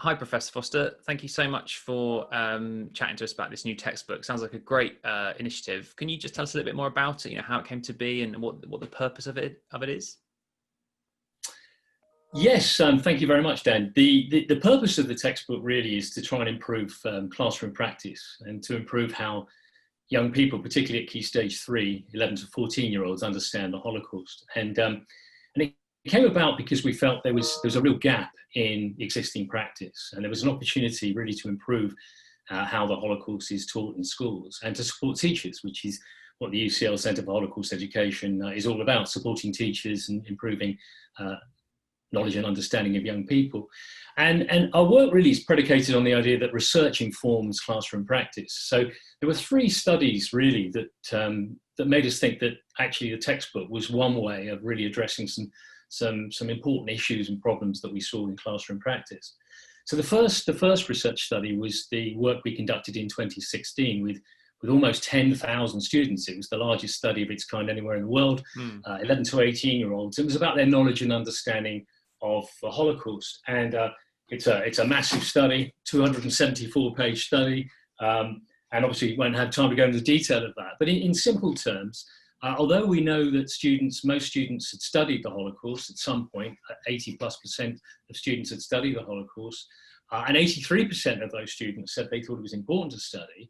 Hi, Professor Foster. Thank you so much for chatting to us about this new textbook. Sounds like a great initiative. Can you just tell us a little bit more about it? How it came to be and what the purpose of it is? Yes, thank you very much, Dan. The purpose of the textbook really is to try and improve classroom practice and to improve how young people, particularly at key stage 3, 11 to 14-year-olds, understand the Holocaust. And it came about because we felt there was a real gap in existing practice, and there was an opportunity really to improve how the Holocaust is taught in schools and to support teachers, which is what the UCL Centre for Holocaust Education is all about, supporting teachers and improving knowledge and understanding of young people. And our work really is predicated on the idea that research informs classroom practice. So there were 3 studies really that made us think that actually the textbook was one way of really addressing some important issues and problems that we saw in classroom practice. So the first research study was the work we conducted in 2016 with almost 10,000 students. It was the largest study of its kind anywhere in the world, 11 to 18-year-olds. It was about their knowledge and understanding of the Holocaust. And it's a massive study, 274-page study. And obviously won't have time to go into the detail of that. But in simple terms, although we know that most students had studied the Holocaust at some point, 80+% of students had studied the Holocaust, and 83% of those students said they thought it was important to study.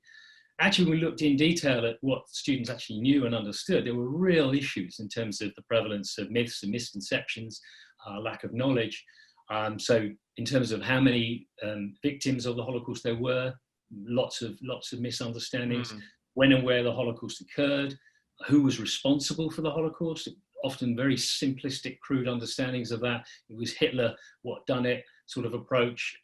Actually, when we looked in detail at what students actually knew and understood, there were real issues in terms of the prevalence of myths and misconceptions, lack of knowledge. So in terms of how many victims of the Holocaust there were, lots of misunderstandings, when and where the Holocaust occurred, who was responsible for the Holocaust, often very simplistic, crude understandings of that. It was Hitler, what done it sort of approach,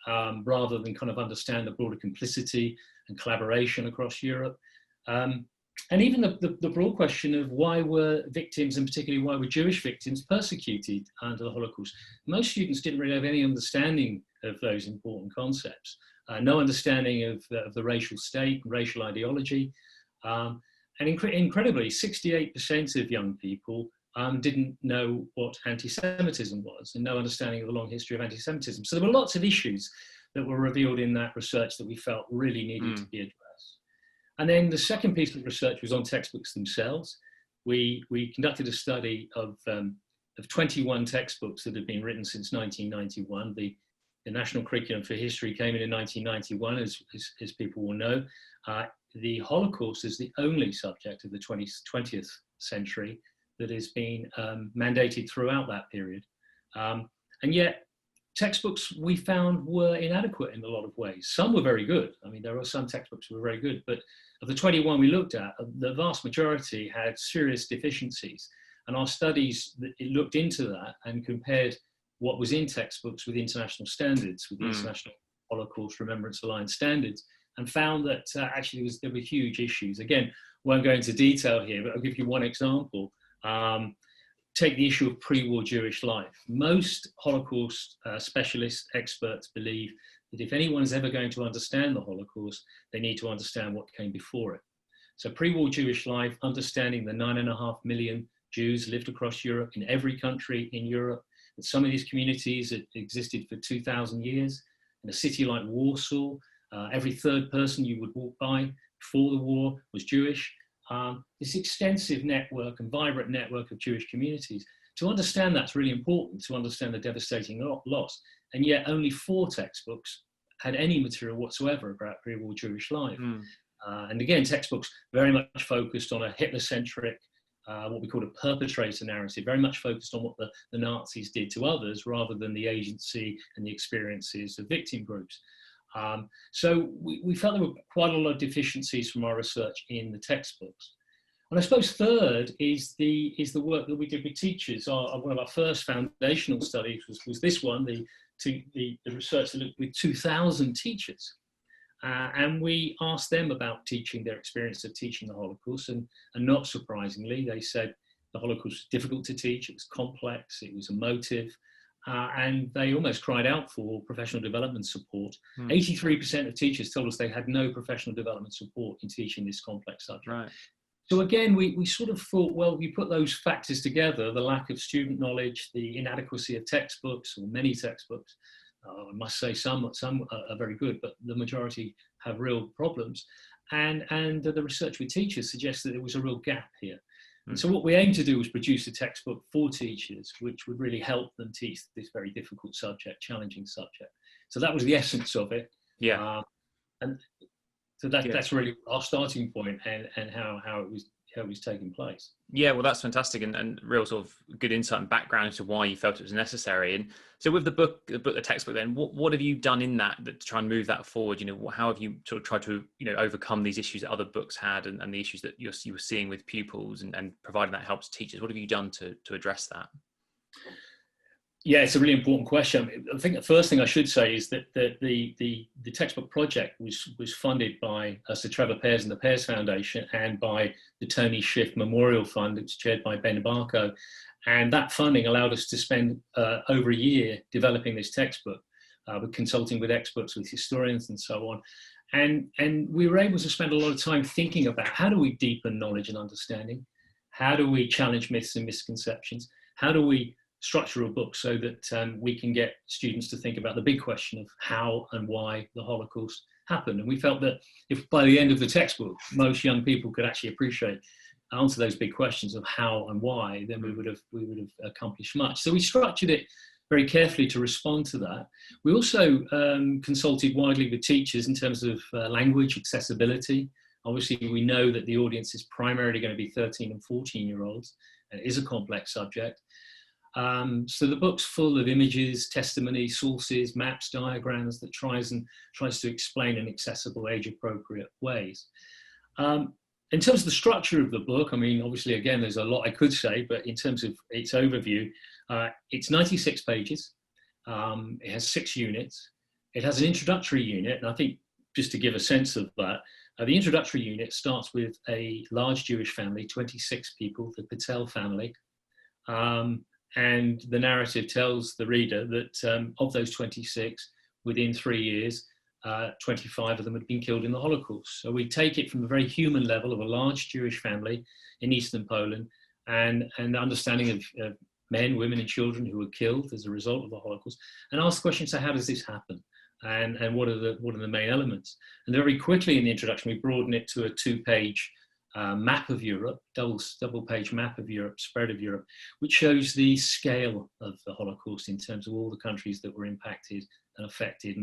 rather than kind of understand the broader complicity and collaboration across Europe. And even the broad question of why were victims, and particularly why were Jewish victims, persecuted under the Holocaust. Most students didn't really have any understanding of those important concepts. No understanding of the racial state, racial ideology. And incredibly, 68% of young people didn't know what anti-Semitism was, and no understanding of the long history of anti-Semitism. So there were lots of issues that were revealed in that research that we felt really needed to be addressed. And then the second piece of research was on textbooks themselves. We conducted a study of 21 textbooks that had been written since 1991. The National Curriculum for History came in 1991, as people will know. The Holocaust is the only subject of the 20th century that has been mandated throughout that period. And yet, textbooks we found were inadequate in a lot of ways. Some were very good. I mean, there were some textbooks that were very good, but of the 21 we looked at, the vast majority had serious deficiencies. And our studies, it looked into that and compared what was in textbooks with international standards, with the International Holocaust Remembrance Alliance standards, and found that actually there were huge issues. Again, won't go into detail here, but I'll give you one example. Take the issue of pre-war Jewish life. Most Holocaust specialist experts believe that if anyone is ever going to understand the Holocaust, they need to understand what came before it. So pre-war Jewish life, understanding the 9.5 million Jews lived across Europe, in every country in Europe, that some of these communities had existed for 2,000 years. In a city like Warsaw, every third person you would walk by before the war was Jewish. This extensive network and vibrant network of Jewish communities. To understand that's really important, to understand the devastating loss. And yet only 4 textbooks had any material whatsoever about pre-war Jewish life. And again, textbooks very much focused on a Hitler-centric, what we call a perpetrator narrative, very much focused on what the Nazis did to others rather than the agency and the experiences of victim groups. So we felt there were quite a lot of deficiencies from our research in the textbooks. And I suppose third is the work that we did with teachers. One of our first foundational studies was this one, the research that looked with 2,000 teachers. And we asked them about teaching, their experience of teaching the Holocaust, and not surprisingly, they said the Holocaust was difficult to teach, it was complex, it was emotive, and they almost cried out for professional development support. 83% of teachers told us they had no professional development support in teaching this complex subject. Right. So again, we sort of thought, well, we put those factors together, the lack of student knowledge, the inadequacy of textbooks, or many textbooks, I must say some are very good, but the majority have real problems. And the research with teachers suggests that there was a real gap here. And so what we aim to do was produce a textbook for teachers, which would really help them teach this very difficult subject, challenging subject. So that was the essence of it. Yeah. And so that's really our starting point, and how it was taking place. Yeah, well, that's fantastic, and real sort of good insight and background into why you felt it was necessary. And so, with the textbook, then what have you done in that to try and move that forward? How have you sort of tried to overcome these issues that other books had, and the issues that you were seeing with pupils, and providing that help to teachers? What have you done to address that? Yeah, it's a really important question. I think the first thing I should say is that the textbook project was funded by Sir Trevor Pears and the Pears Foundation, and by the Tony Schiff Memorial Fund. It's chaired by Ben Barco. And that funding allowed us to spend over a year developing this textbook, with consulting with experts, with historians and so on. And we were able to spend a lot of time thinking about how do we deepen knowledge and understanding? How do we challenge myths and misconceptions? How do we structure a book so that we can get students to think about the big question of how and why the Holocaust happened? And we felt that if by the end of the textbook, most young people could actually answer those big questions of how and why, then we would have accomplished much. So we structured it very carefully to respond to that. We also consulted widely with teachers in terms of language accessibility. Obviously, we know that the audience is primarily going to be 13 and 14-year-olds, and it is a complex subject. So the book's full of images, testimony, sources, maps, diagrams that tries to explain in accessible, age-appropriate ways. In terms of the structure of the book, I mean, obviously, again, there's a lot I could say, but in terms of its overview, it's 96 pages. It has 6 units. It has an introductory unit, and I think just to give a sense of that, the introductory unit starts with a large Jewish family, 26 people, the Patel family. And the narrative tells the reader that of those 26, within 3 years, 25 of them had been killed in the Holocaust. So we take it from the very human level of a large Jewish family in Eastern Poland, and the understanding of men, women, and children who were killed as a result of the Holocaust, and ask the question: so how does this happen? And what are the main elements? And very quickly in the introduction, we broaden it to a 2-page map of Europe, double-page map of Europe, spread of Europe, which shows the scale of the Holocaust in terms of all the countries that were impacted and affected,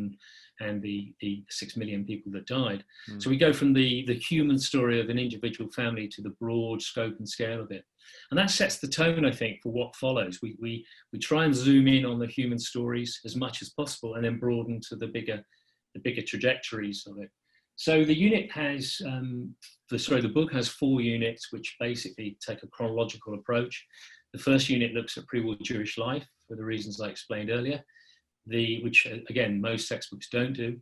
and the 6 million people that died. So we go from the human story of an individual family to the broad scope and scale of it. And that sets the tone, I think, for what follows. We try and zoom in on the human stories as much as possible, and then broaden to the bigger trajectories of it. So the unit has, the book has 4 units, which basically take a chronological approach. The first unit looks at pre-war Jewish life for the reasons I explained earlier, which again, most textbooks don't do.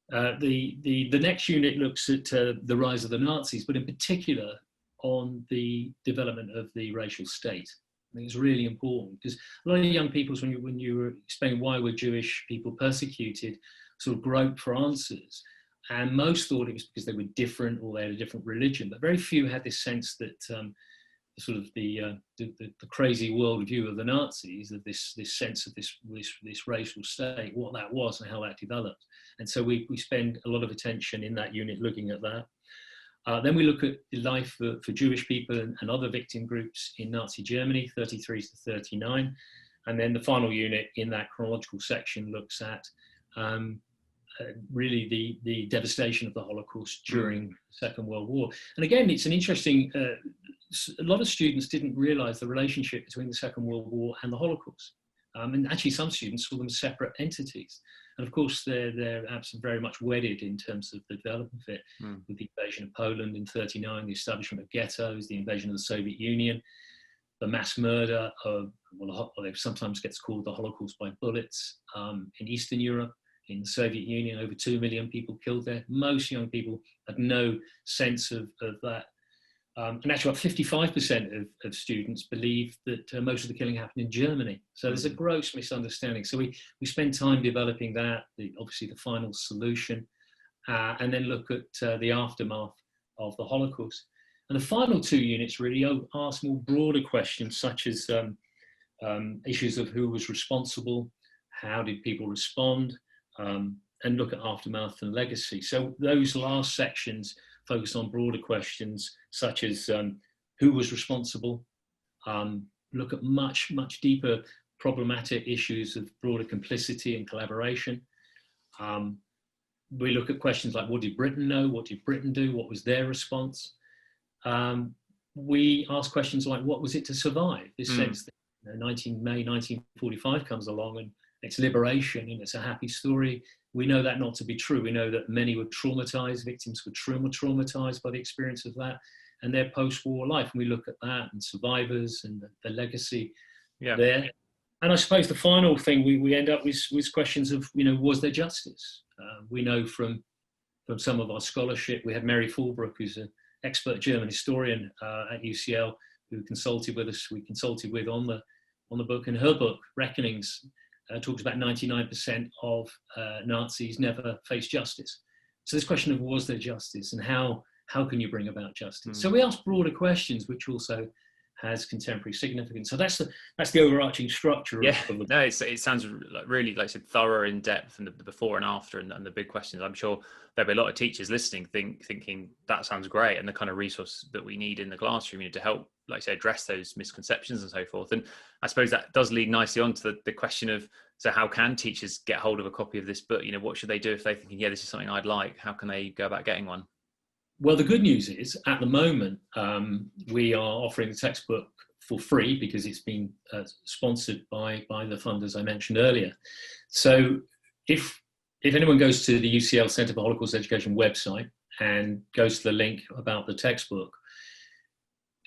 The next unit looks at the rise of the Nazis, but in particular on the development of the racial state. I think it's really important, because a lot of young people, when you were explaining why were Jewish people persecuted, sort of groped for answers. And most thought it was because they were different, or they had a different religion, but very few had this sense that the crazy worldview of the Nazis, of this sense of this racial state, what that was and how that developed. And so we spend a lot of attention in that unit looking at that. Then we look at the life for Jewish people and other victim groups in Nazi Germany, 33 to 39. And then the final unit in that chronological section looks at really the devastation of the Holocaust during the Second World War. And again, it's an interesting, a lot of students didn't realize the relationship between the Second World War and the Holocaust. And actually some students saw them as separate entities. And of course, they're very much wedded in terms of the development of it, with the invasion of Poland in 39, the establishment of ghettos, the invasion of the Soviet Union, the mass murder of, well, it sometimes gets called the Holocaust by bullets, in Eastern Europe. In the Soviet Union, over 2 million people killed there. Most young people had no sense of that. And actually, about 55% of students believe that most of the killing happened in Germany. So there's a gross misunderstanding. So we spend time developing that, obviously the final solution, and then look at the aftermath of the Holocaust. And the final 2 units really ask more broader questions, such as issues of who was responsible, how did people respond, and look at aftermath and legacy. So those last sections focus on broader questions such as who was responsible, look at much deeper problematic issues of broader complicity and collaboration. We look at questions like, what did Britain know? What did Britain do? What was their response? We ask questions like, what was it to survive? This sense that May 1945 comes along and it's liberation and it's a happy story. We know that not to be true. We know that many were traumatized, victims were traumatized by the experience of that and their post-war life. And we look at that and survivors and the legacy there. And I suppose the final thing we end up with questions of, was there justice? We know from some of our scholarship, we had Mary Fulbrook, who's an expert German historian at UCL, who consulted with us. We consulted with on the book, and her book, Reckonings, talks about 99% of Nazis never faced justice. So this question of, was there justice, and how can you bring about justice? So we ask broader questions, which also has contemporary significance. So that's the overarching structure. Of the... No, it sounds really, like I said, thorough, in depth, and the before and after, and the big questions. I'm sure there'll be a lot of teachers listening, thinking that sounds great, and the kind of resource that we need in the classroom, to help, like I say, address those misconceptions and so forth. And I suppose that does lead nicely on to the question of, so how can teachers get hold of a copy of this book? What should they do if they're thinking, this is something I'd like? How can they go about getting one? Well, the good news is, at the moment, we are offering the textbook for free because it's been sponsored by the funders I mentioned earlier. So if anyone goes to the UCL Centre for Holocaust Education website and goes to the link about the textbook,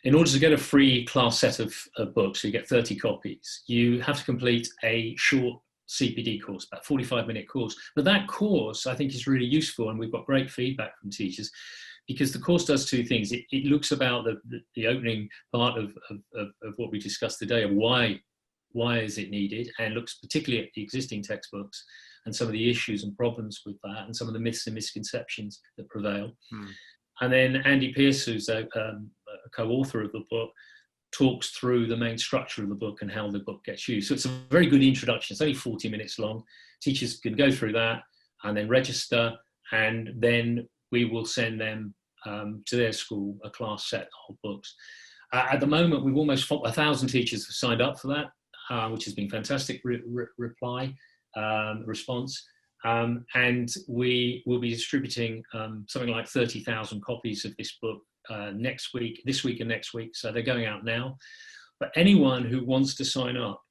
in order to get a free class set of books, so you get 30 copies, you have to complete a short CPD course, about 45-minute course. But that course, I think, is really useful, and we've got great feedback from teachers, because the course does two things. It looks about the opening part of what we discussed today, of why is it needed, and looks particularly at the existing textbooks and some of the issues and problems with that, and some of the myths and misconceptions that prevail. And then Andy Pierce, who's a co-author of the book, talks through the main structure of the book and how the book gets used. So it's a very good introduction. It's only 40 minutes long. Teachers can go through that and then register, and then we will send them to their school a class set of books. At the moment, we've almost 1,000 teachers have signed up for that, which has been fantastic response. And we will be distributing something like 30,000 copies of this book this week and next week. So they're going out now. But anyone who wants to sign up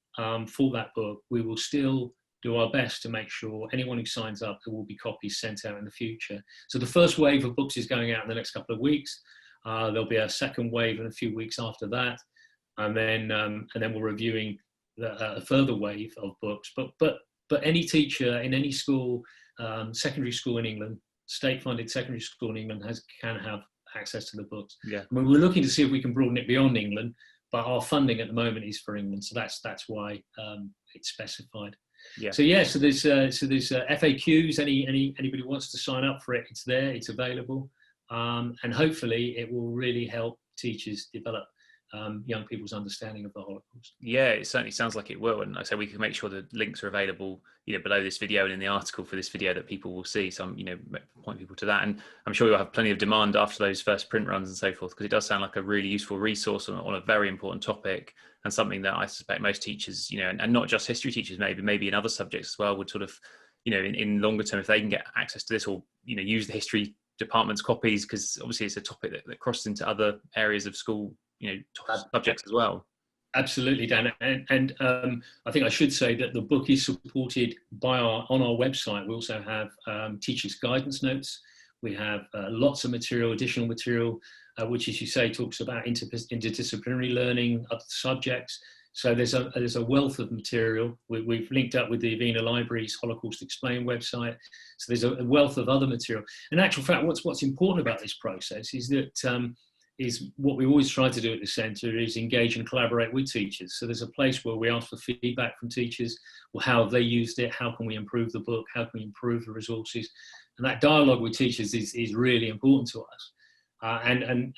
for that book, we will still do our best to make sure anyone who signs up, there will be copies sent out in the future. So the first wave of books is going out in the next couple of weeks. There'll be a second wave in a few weeks after that, and then we're reviewing a further wave of books. But any teacher in any school, secondary school in England, state-funded secondary school in England, can have access to the books. Yeah. I mean, we're looking to see if we can broaden it beyond England, but our funding at the moment is for England, so that's why it's specified. Yeah. So there's FAQs. Anybody who wants to sign up for it, it's there, it's available, and hopefully it will really help teachers develop young people's understanding of the Holocaust. Yeah, it certainly sounds like it will, and I say we can make sure the links are available, below this video and in the article for this video that people will see. So I'm, point people to that, and I'm sure you'll have plenty of demand after those first print runs and so forth, because it does sound like a really useful resource on a very important topic, and something that I suspect most teachers, and not just history teachers, maybe in other subjects as well, would sort of, in longer term, if they can get access to this, or use the history department's copies, because obviously it's a topic that crosses into other areas of school, subjects as well. Absolutely, Dan. And I think I should say that the book is supported by on our website. We also have teachers' guidance notes. We have lots of material, additional material, which, as you say, talks about interdisciplinary learning, other subjects. So there's a wealth of material. We've linked up with the Avena Library's Holocaust Explained website. So there's a wealth of other material. In actual fact, what's important about this process is that is what we always try to do at the centre is engage and collaborate with teachers. So there's a place where we ask for feedback from teachers. Well, how have they used it? How can we improve the book? How can we improve the resources? And that dialogue with teachers is really important to us. In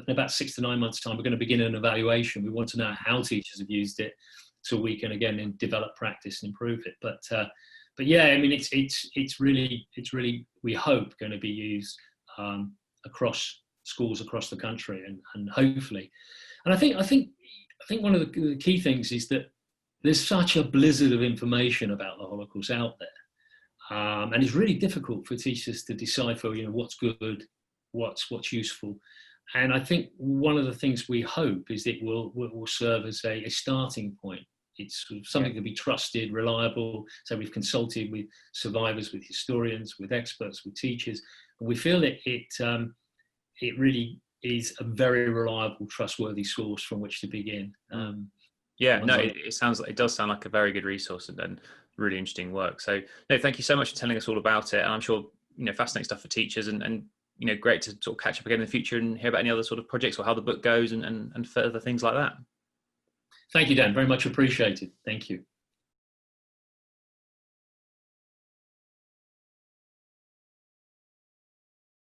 about 6 to 9 months' time, we're going to begin an evaluation. We want to know how teachers have used it. so we can again then develop practice and improve it. But yeah, I mean, it's really we hope going to be used across schools across the country, and hopefully, and I think one of the key things is that there's such a blizzard of information about the Holocaust out there, and it's really difficult for teachers to decipher, what's good, what's useful. And I think one of the things we hope is it will serve as a starting point. It's something to be trusted, reliable. So we've consulted with survivors, with historians, with experts, with teachers, and we feel that it really is a very reliable, trustworthy source from which to begin. It does sound like a very good resource and really interesting work. So no, thank you so much for telling us all about it. And I'm sure, fascinating stuff for teachers, and great to sort of catch up again in the future and hear about any other sort of projects or how the book goes and further things like that. Thank you, Dan. Very much appreciated. Thank you.